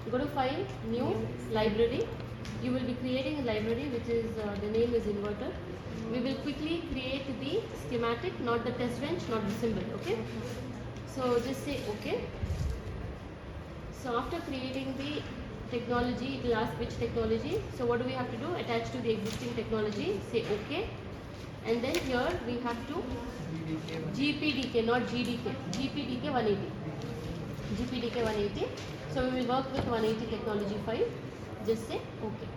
Go to File, New, Library. You will be creating a library which is the name is inverter. We will quickly create the schematic, not the test bench, not the symbol. Okay. So just say OK. So after creating the technology, it will ask which technology. So what do we have to do? Attach to the existing technology. Say OK. And then here we have to GPDK, not GDK. GPDK 180. GPDK 180. So we will work with 180 technology file. Just say OK.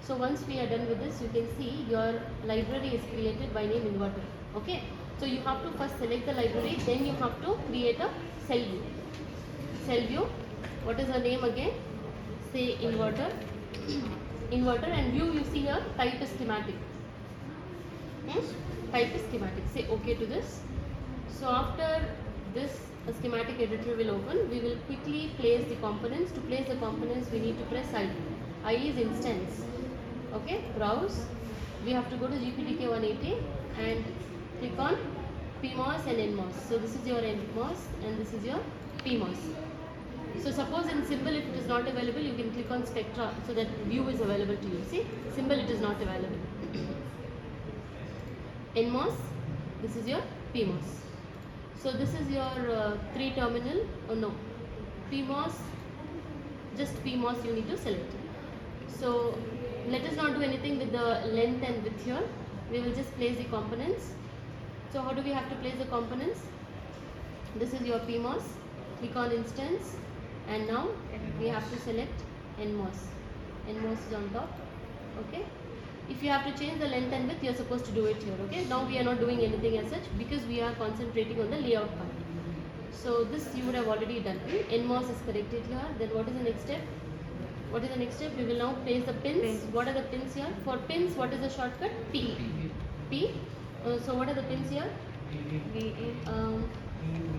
So once we are done with this, you can see your library is created by name inverter. Okay. So you have to first select the library, then you have to create a cell view. Cell view. What is the name again? Say inverter. Inverter, and view you see here, type is schematic. Type is schematic. Say OK to this. So after this, a schematic editor will open. We will quickly place the components. To place the components, we need to press I. I is instance. Okay, browse. We have to go to GPDK 180 and click on PMOS and NMOS. So this is your NMOS and this is your PMOS. So suppose in symbol, if it is not available, you can click on spectra so that view is available to you. See, symbol it is not available. NMOS, this is your PMOS. So this is your 3 terminal, oh no, PMOS, just PMOS you need to select. So let us not do anything with the length and width here. We will just place the components. So how do we have to place the components? This is your PMOS, click on instance, and now we have to select NMOS. NMOS is on top, okay. If you have to change the length and width, you are supposed to do it here, okay. Now we are not doing anything as such because we are concentrating on the layout part. So this you would have already done. NMOS is corrected here. Then what is the next step? What is the next step? We will now place the pins. What are the pins here? For pins, what is the shortcut? P. P. So what are the pins here?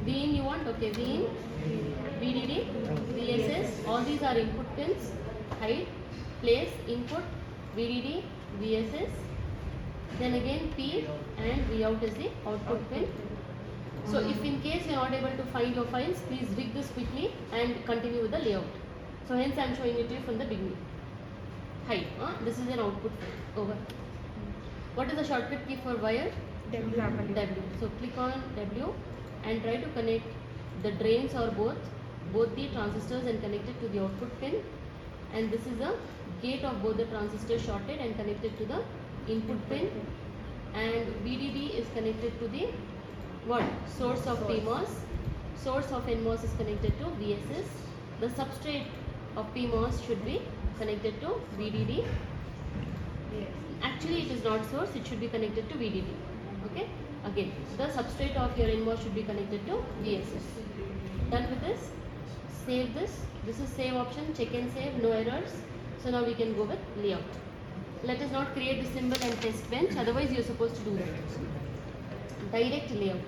VIN you want? Okay, VIN, VDD, VSS. All these are input pins. Hide, place, input, VDD, VSS. Then again P and Vout is the output pin. So if in case you are not able to find your files, please dig this quickly and continue with the layout. So hence I am showing it to you from the beginning. Hide. This is an output pin. Over. What is the shortcut key for wire? W. So click on W and try to connect the drains or both the transistors and connect it to the output pin. And this is a gate of both the transistors shorted and connected to the input pin. And VDD is connected to the what? Source of PMOS. Source of NMOS is connected to VSS. The substrate of PMOS should be connected to VDD. Actually, it is not source, it should be connected to VDD. Okay? Again, the substrate of your NMOS should be connected to VSS. Done with this? Save this. This is save option, check and save, no errors. So now we can go with layout. Let us not create the symbol and test bench, otherwise you are supposed to do that. Direct layout.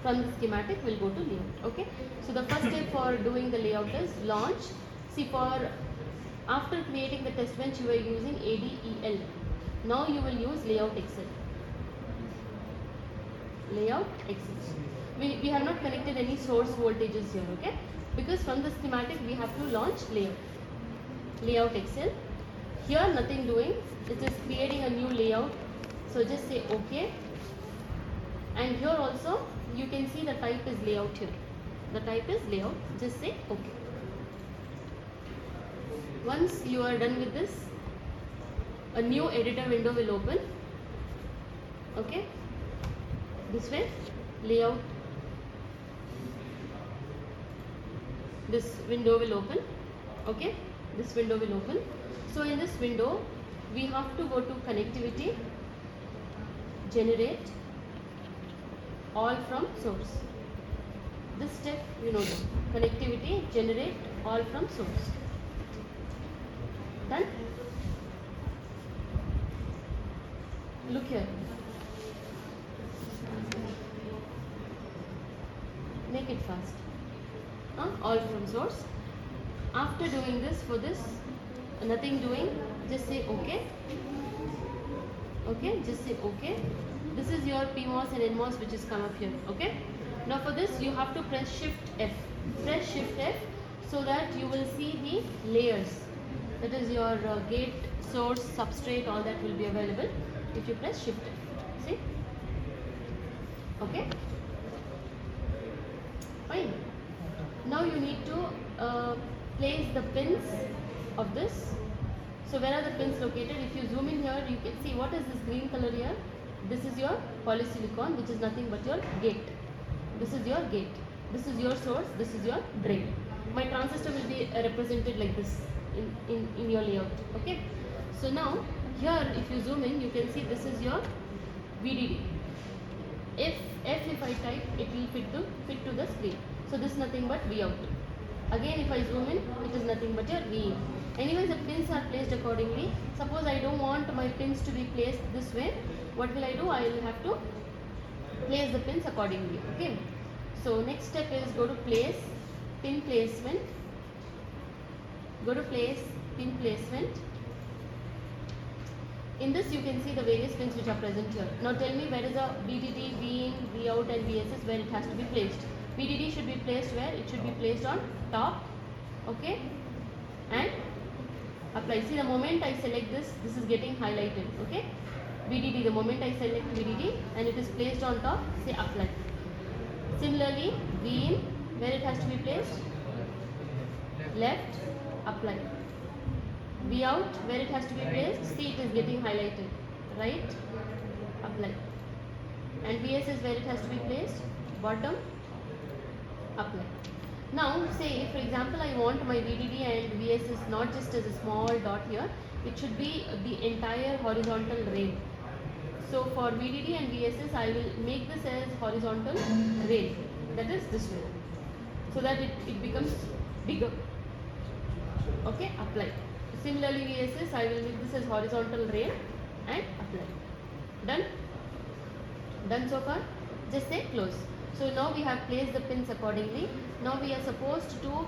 From the schematic, we'll go to layout. Okay? So the first step for doing the layout is launch. See, after creating the test bench, you were using ADEL. Now you will use layout Excel. Layout Excel. We have not connected any source voltages here, okay? Because from the schematic we have to launch layout. Layout Excel. Here nothing doing, it is creating a new layout. So just say OK. And here also you can see the type is layout here. The type is layout, just say OK. Once you are done with this, a new editor window will open. Okay. This way, layout. This window will open. Okay. This window will open. So in this window, we have to go to connectivity, generate all from source. This step you know, connectivity, generate all from source. Done? Look here. Make it fast. All from source. After doing this, for this, nothing doing, just say OK. Okay, just say OK. This is your PMOS and NMOS which is come up here. Okay. Now for this, you have to press Shift F. Press Shift F so that you will see the layers. That is your gate, source, substrate, all that will be available if you press shift F. See? Okay? Fine. Now you need to place the pins of this. So where are the pins located? If you zoom in here, you can see what is this green color here. This is your polysilicon, which is nothing but your gate. This is your gate. This is your source. This is your drain. My transistor will be represented like this in your layout. Okay. So now here, if you zoom in, you can see this is your VDD. If I type, it will fit to the screen. So this is nothing but V out. Again, if I zoom in, it is nothing but your V in. Anyways, the pins are placed accordingly. Suppose I don't want my pins to be placed this way. What will I do? I will have to place the pins accordingly. Okay. So next step is go to place, pin placement. Go to place, pin placement. In this you can see the various pins which are present here. Now tell me where is the VDD, V in, V out and VSS, where it has to be placed. VDD should be placed where? It should be placed on top. Okay. And apply. See, the moment I select this, this is getting highlighted. Okay. VDD, the moment I select VDD and it is placed on top, say apply. Similarly, V in, where it has to be placed? Left, apply. V out, where it has to be placed? See, it is getting highlighted. Right, apply. And VSS, where it has to be placed? Bottom, apply. Now, say, for example, I want my VDD and VSS not just as a small dot here, it should be the entire horizontal rail. So, for VDD and VSS, I will make this as horizontal rail. That is this way. So that it becomes bigger. Okay, apply. Similarly, VSS, I will make this as horizontal rail and apply. Done? Done so far? Just say close. So now we have placed the pins accordingly. Now we are supposed to,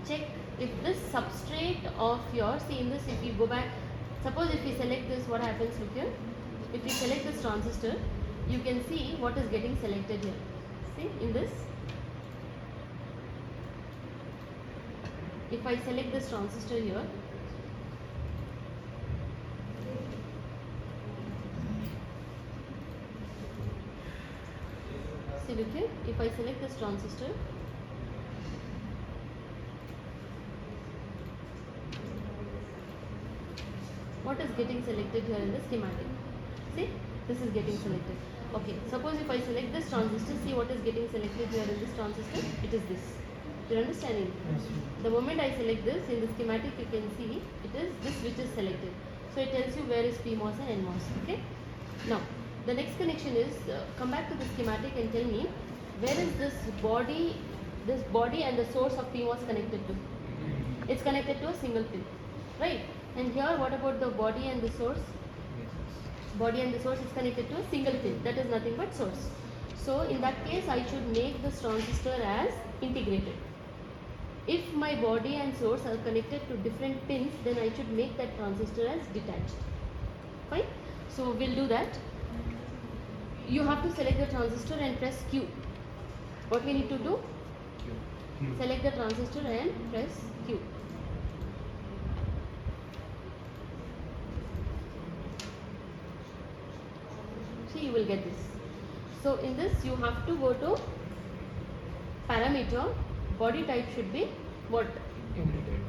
check if this substrate of yours, see in this, if you go back, suppose if we select this, what happens, look here. If we select this transistor, you can see what is getting selected here. See, in this. If I select this transistor here, see look here, if I select this transistor, what is getting selected here in the schematic? See, this is getting selected. Okay, suppose if I select this transistor, see what is getting selected here in this transistor? It is this. You're understanding? Yes. The moment I select this, in the schematic you can see it is this which is selected. So it tells you where is PMOS and NMOS. Okay. Now, the next connection is, come back to the schematic and tell me where is this body and the source of PMOS connected to? It's connected to a single pin, right? And here, what about the body and the source? Body and the source is connected to a single pin. That is nothing but source. So in that case, I should make this transistor as integrated. If my body and source are connected to different pins, then I should make that transistor as detached. Fine. So we'll do that. You have to select the transistor and press Q. What we need to do? Q. Select the transistor and press Q. See, you will get this. So in this, you have to go to parameter. Body type should be what?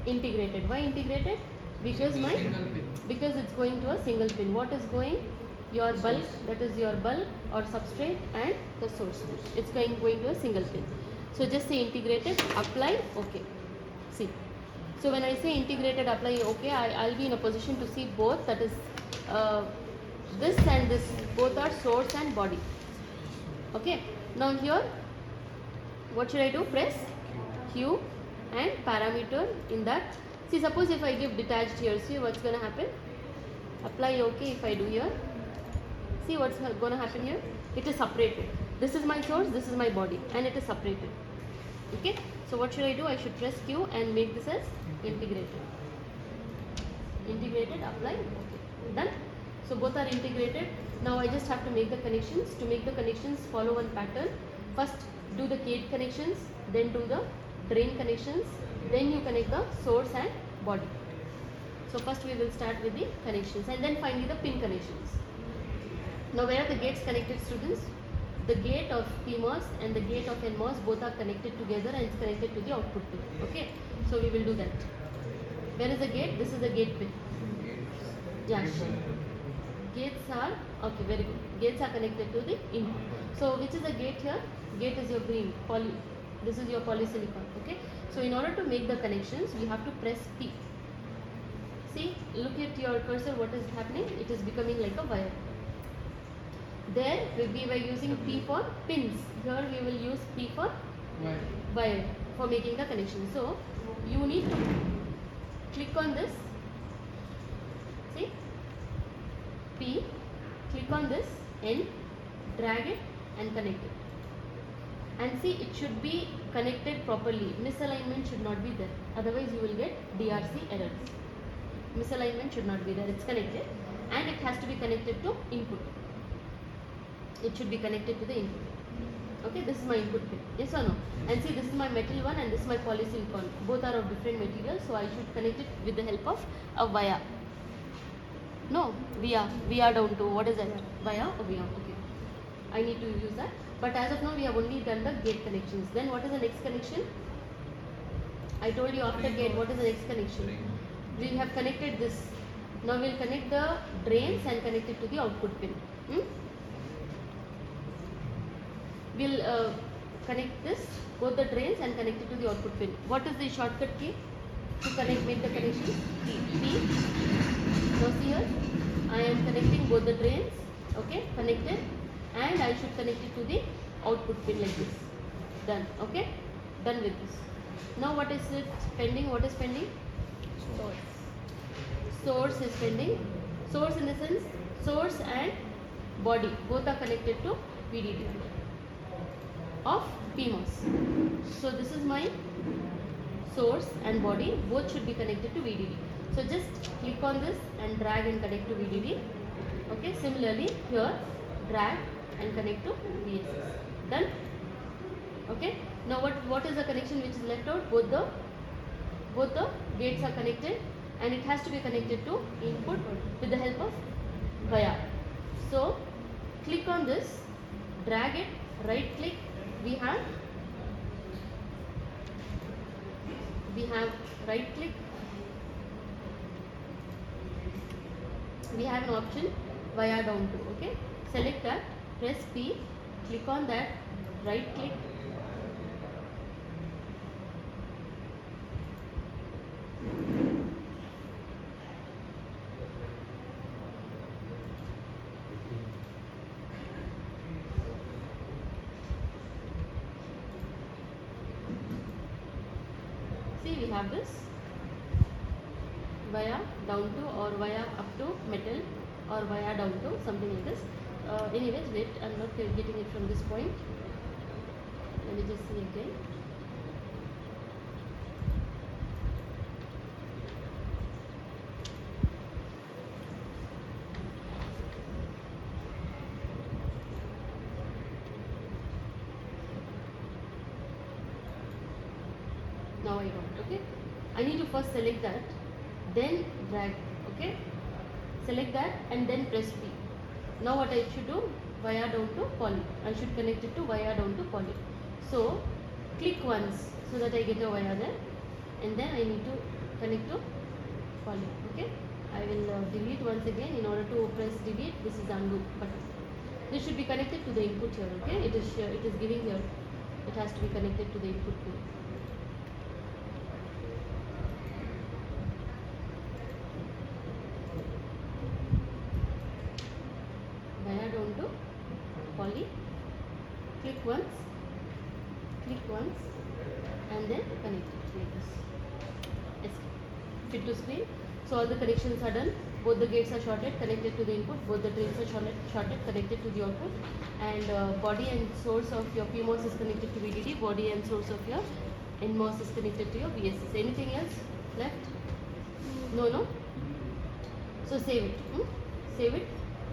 Integrated. Why integrated? Because it's going to a single pin. What is going? Your bulk, that is your bulk or substrate, and the source. It's going to a single pin. So just say integrated, apply, okay. See. So when I say integrated, apply, okay, I'll be in a position to see both, that is this and this, both are source and body. Okay. Now here, what should I do? Press Q and parameter in that. See, suppose if I give detached here, see what's going to happen? Apply OK if I do here. See what's going to happen here? It is separated. This is my source, this is my body, and it is separated. Okay. So what should I do? I should press Q and make this as integrated. Integrated, apply, okay. Done. So both are integrated. Now I just have to make the connections. To make the connections, follow one pattern. First do the gate connections, then do the drain connections, Then you connect the source and body. So first we will start with the connections and then finally the pin connections. Now where are the gates connected, students? The gate of PMOS and the gate of NMOS both are connected together and it's connected to the output pin. Okay, so we will do that. Where is the gate? This is the gate pin. Yeah, sure. Gates are, okay, very good. Gates are connected to the input. So which is the gate here? Gate is your green, this is your polysilicon. Okay, so in order to make the connections, we have to press P. See, look at your cursor, what is happening? It is becoming like a wire. There we were using P for pins. Here we will use P for wire for making the connection. So you need to click on this. See, P, click on this N, drag it and connect it. And see, it should be connected properly. Misalignment should not be there. Otherwise you will get DRC errors. Misalignment should not be there. It's connected and it has to be connected to input. It should be connected to the input. Okay, this is my input pin. Yes or no? And see, this is my metal one and this is my polysilicon. Both are of different materials, so I should connect it with the help of a via. No, via down to, what is that? Via or via? Okay. I need to use that. But as of now, we have only done the gate connections. Then what is the next connection? I told you after gate, what is the next connection? We have connected this. Now we will connect the drains and connect it to the output pin. We'll connect this, both the drains and connect it to the output pin. What is the shortcut key to make the connection? P. Now see here, I am connecting both the drains, okay, connected, and I should connect it to the output pin like this. Done, okay, done with this. Now what is it pending? What is pending? Source is pending. Source in the sense, source and body both are connected to VDD of PMOS. So this is my source and body, both should be connected to VDD. So just click on this and drag and connect to VDD. Okay, similarly here drag and connect to VSS. Done? Okay. Now what is the connection which is left out? Both the gates are connected and it has to be connected to input with the help of via. So click on this, drag it, right click. We have right click. We have an option via down to. Okay, select that, press P, click on that, right click. We have this via down to or via up to metal or via down to, something like this. Anyways, wait, I'm not getting it from this point. Let me just see again. Now I got it. Okay, I need to first select that, then drag. Okay, select that and then press P. Now what I should do? Via down to poly. I should connect it to via down to poly. So click once so that I get a via there, and then I need to connect to poly. Okay, I will delete once again. In order to press delete, this is undo button. This should be connected to the input here. Okay, it is giving here. It has to be connected to the input pin. Poly, click once and then connect it like this. Fit to screen. So all the connections are done. Both the gates are shorted, connected to the input. Both the drains are shorted, connected to the output. And body and source of your PMOS is connected to VDD. Body and source of your NMOS is connected to your VSS. Anything else left? No. So save it. Save it.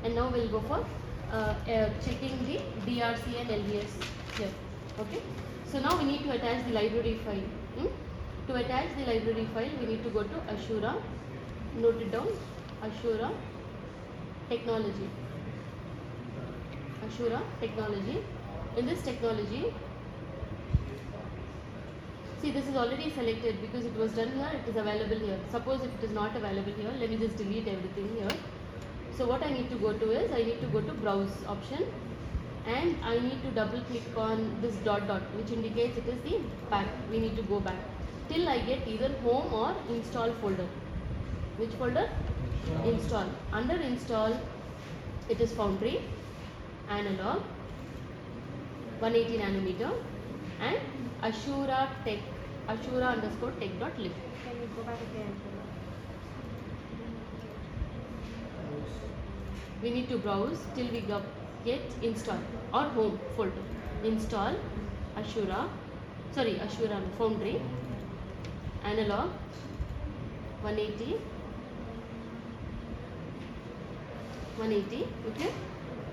And now we'll go for checking the DRC and LVS here. Okay, so now we need to attach the library file. To attach the library file, we need to go to Ashura, note it down, Ashura Technology. Ashura Technology. In this technology, see, this is already selected because it was done here, it is available here. Suppose if it is not available here, let me just delete everything here. So what I need to go to is, I need to go to browse option, and I need to double click on this dot dot, which indicates it is the back. We need to go back till I get either home or install folder. Which folder? Install. Under install, it is Foundry, Analog, 180 nanometer, and Ashura Tech, Ashura_tech.lib. Can you go back again? We need to browse till we get install or home folder. Install Ashura, Foundry, Analog, 180, okay,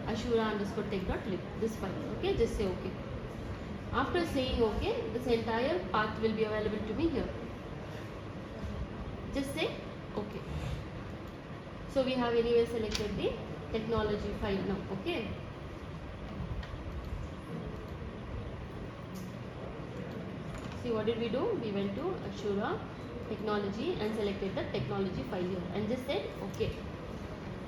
Ashura_tech.lib, this file, okay, just say okay. After saying okay, this entire path will be available to me here. Just say okay. So we have anyway selected the technology file now, okay. See, what did we do? We went to Ashura Technology and selected the technology file here and just said okay.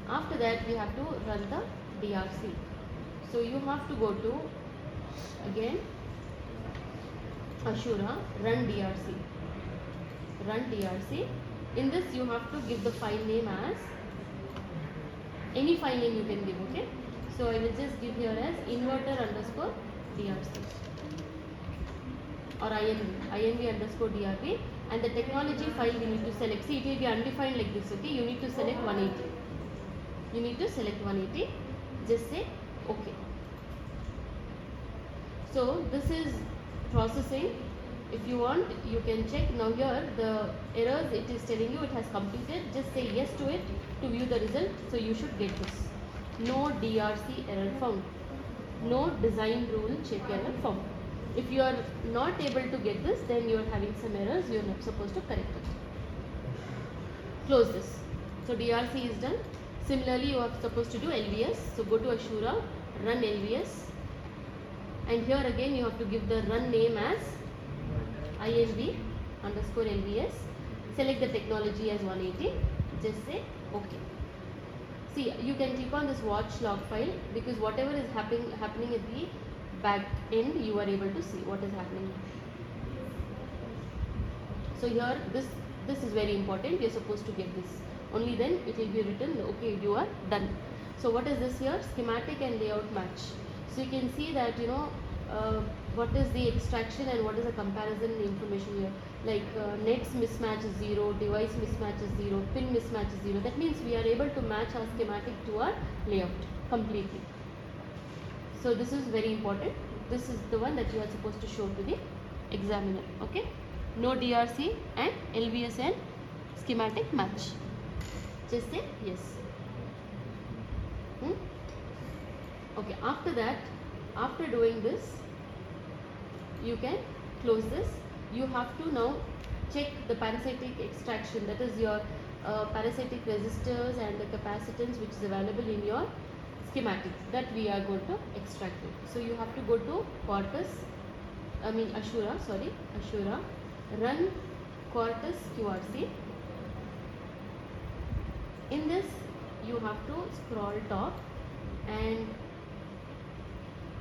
After that, we have to run the DRC. So you have to go to again Ashura, run DRC. In this, you have to give the file name as any file name you can give, okay. So I will just give here as inverter_DRC or inv_DRB, and the technology file we need to select. See, it will be undefined like this, okay. You need to select 180. Just say okay. So this is processing. If you want, you can check. Now here the errors it is telling you it has completed. Just say yes to it to view the result. So you should get this. No DRC error found. No design rule check error found. If you are not able to get this, then you are having some errors. You are not supposed to correct it. Close this. So DRC is done. Similarly, you are supposed to do LVS. So go to Ashura, run LVS, and here again you have to give the run name as inv_LVS. Select the technology as 180. Just say okay. See, you can click on this watch log file because whatever is happening at the back end, you are able to see what is happening. So here this is very important. You are supposed to get this. Only then it will be written okay, you are done. So what is this here? Schematic and layout match. So you can see that what is the extraction and what is the comparison information here. Like nets mismatch is 0, device mismatch is 0, pin mismatch is 0. That means we are able to match our schematic to our layout completely. So this is very important. This is the one that you are supposed to show to the examiner, okay. No DRC and LVS and schematic match. Just say yes. Okay, after that, after doing this, you can close this. You have to now check the parasitic extraction, that is your parasitic resistors and the capacitance which is available in your schematic that we are going to extract it. So you have to go to Ashura, run Quartus QRC. In this, you have to scroll top and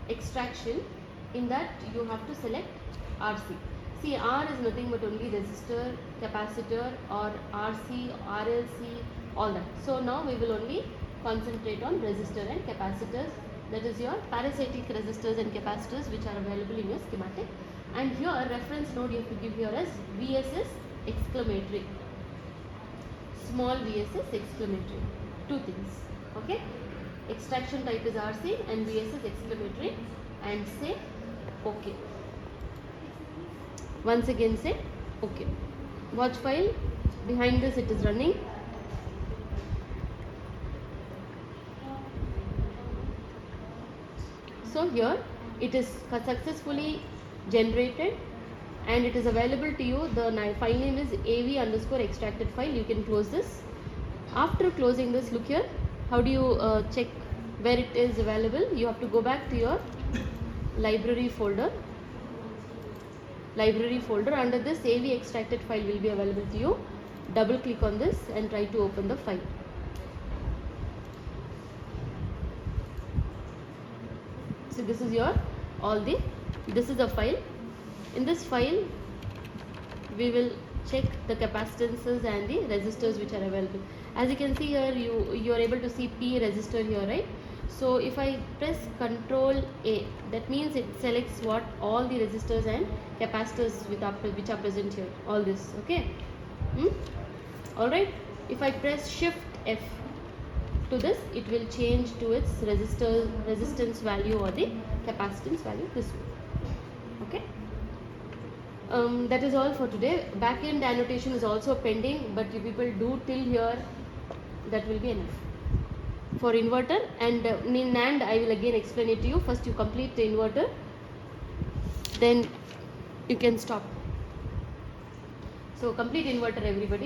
extraction. In that, you have to select RC. See, R is nothing but only resistor, capacitor, or RC, RLC, all that. So now we will only concentrate on resistor and capacitors. That is your parasitic resistors and capacitors which are available in your schematic. And here reference node you have to give here as VSS exclamatory. Small VSS exclamatory. Two things. Okay. Extraction type is RC and VSS exclamatory, and say OK. Once again say OK. Watch file. Behind this it is running. So here it is successfully generated and it is available to you. The file name is AV_extracted file. You can close this. After closing this, look here, how do you check where it is available? You have to go back to your library folder. Under this, AV extracted file will be available to you. Double click on this and try to open the file. So this is your this is a file. In this file we will check the capacitances and the resistors which are available. As you can see here, you are able to see P resistor here, right? So if I press Ctrl A, that means it selects what all the resistors and capacitors which are present here, all this, okay? Alright, if I press Shift F to this, it will change to its resistance value or the capacitance value this way, okay? That is all for today. Back-end annotation is also pending, but you people do till here, that will be enough. For inverter and in NAND, I will again explain it to you. First you complete the inverter, then you can stop. So complete inverter, everybody.